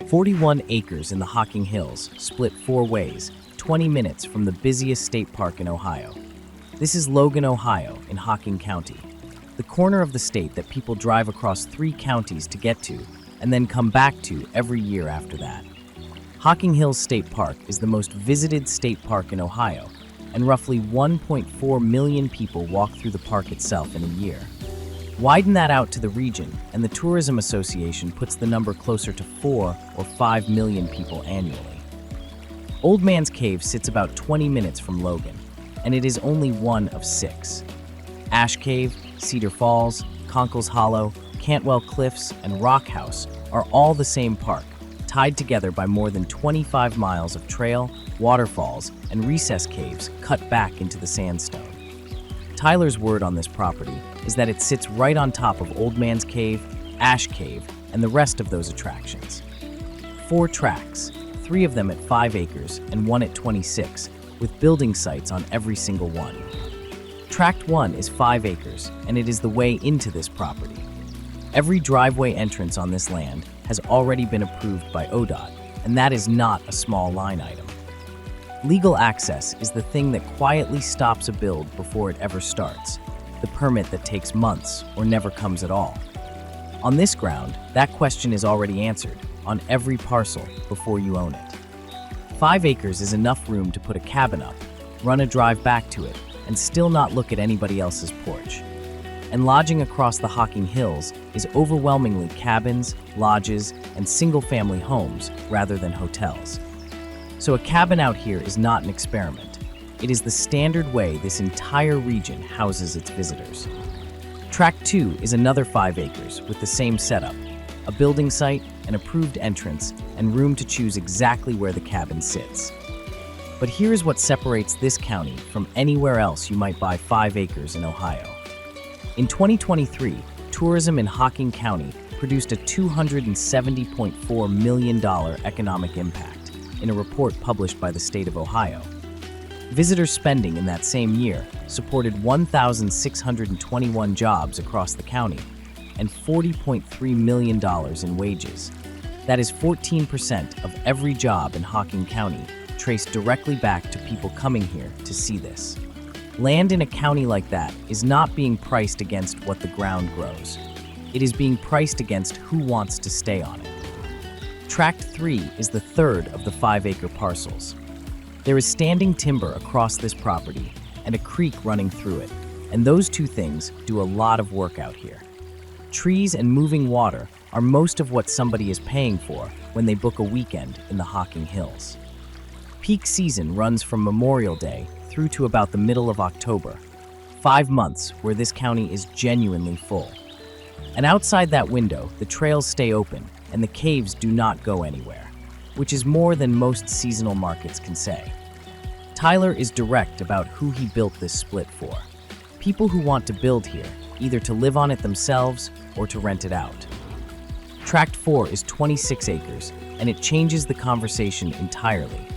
41 acres in the Hocking Hills, split 4 ways, 20 minutes from the busiest state park in Ohio. This is Logan, Ohio, in Hocking County, the corner of the state that people drive across 3 counties to get to and then come back to every year after that. Hocking Hills State Park is the most visited state park in Ohio, and roughly 1.4 million people walk through the park itself in a year. Widen that out to the region, and the Tourism Association puts the number closer to 4 or 5 million people annually. Old Man's Cave sits about 20 minutes from Logan, and it is only one of 6. Ash Cave, Cedar Falls, Conkle's Hollow, Cantwell Cliffs, and Rock House are all the same park, tied together by more than 25 miles of trail, waterfalls, and recess caves cut back into the sandstone. Tyler's word on this property is that it sits right on top of Old Man's Cave, Ash Cave, and the rest of those attractions. 4 tracts, 3 of them at 5 acres and 1 at 26, with building sites on every single one. Tract 1 is 5 acres, and it is the way into this property. Every driveway entrance on this land has already been approved by ODOT, and that is not a small line item. Legal access is the thing that quietly stops a build before it ever starts, the permit that takes months or never comes at all. On this ground, that question is already answered on every parcel before you own it. 5 acres is enough room to put a cabin up, run a drive back to it, and still not look at anybody else's porch. And lodging across the Hocking Hills is overwhelmingly cabins, lodges, and single-family homes rather than hotels. So a cabin out here is not an experiment. It is the standard way this entire region houses its visitors. Tract 2 is another 5 acres with the same setup, a building site, an approved entrance, and room to choose exactly where the cabin sits. But here's what separates this county from anywhere else you might buy 5 acres in Ohio. In 2023, tourism in Hocking County produced a $270.4 million economic impact in a report published by the state of Ohio. Visitor spending in that same year supported 1,621 jobs across the county and $40.3 million in wages. That is 14% of every job in Hocking County traced directly back to people coming here to see this. Land in a county like that is not being priced against what the ground grows. It is being priced against who wants to stay on it. Tract 3 is the third of the 5-acre parcels. There is standing timber across this property and a creek running through it, and those 2 things do a lot of work out here. Trees and moving water are most of what somebody is paying for when they book a weekend in the Hocking Hills. Peak season runs from Memorial Day through to about the middle of October, 5 months where this county is genuinely full. And outside that window, the trails stay open and the caves do not go anywhere, which is more than most seasonal markets can say. Tyler is direct about who he built this split for. People who want to build here, either to live on it themselves or to rent it out. Tract 4 is 26 acres, and it changes the conversation entirely.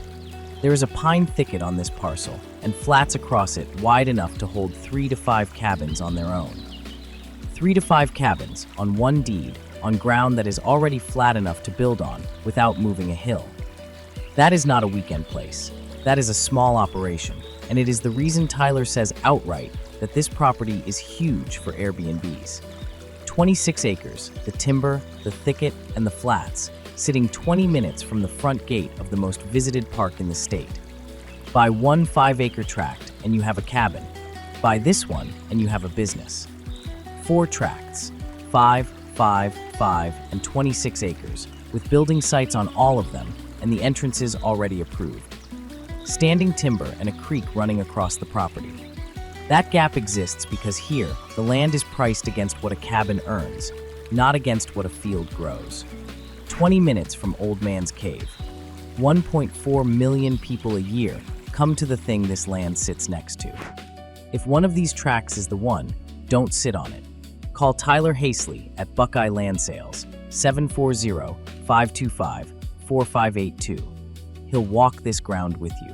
There is a pine thicket on this parcel, and flats across it wide enough to hold 3 to 5 cabins on their own. 3 to 5 cabins on one deed on ground that is already flat enough to build on without moving a hill. That is not a weekend place. That is a small operation, and it is the reason Tyler says outright that this property is huge for Airbnbs. 26 acres, the timber, the thicket, and the flats, sitting 20 minutes from the front gate of the most visited park in the state. Buy one 5-acre tract and you have a cabin. Buy this one and you have a business. 4 tracts, 5, 5, 5, and 26 acres, with building sites on all of them and the entrances already approved. Standing timber and a creek running across the property. That gap exists because here, the land is priced against what a cabin earns, not against what a field grows. 20 minutes from Old Man's Cave. 1.4 million people a year come to the thing this land sits next to. If one of these tracts is the one, don't sit on it. Call Tyler Haessly at Buckeye Land Sales, 740-525-4582. He'll walk this ground with you.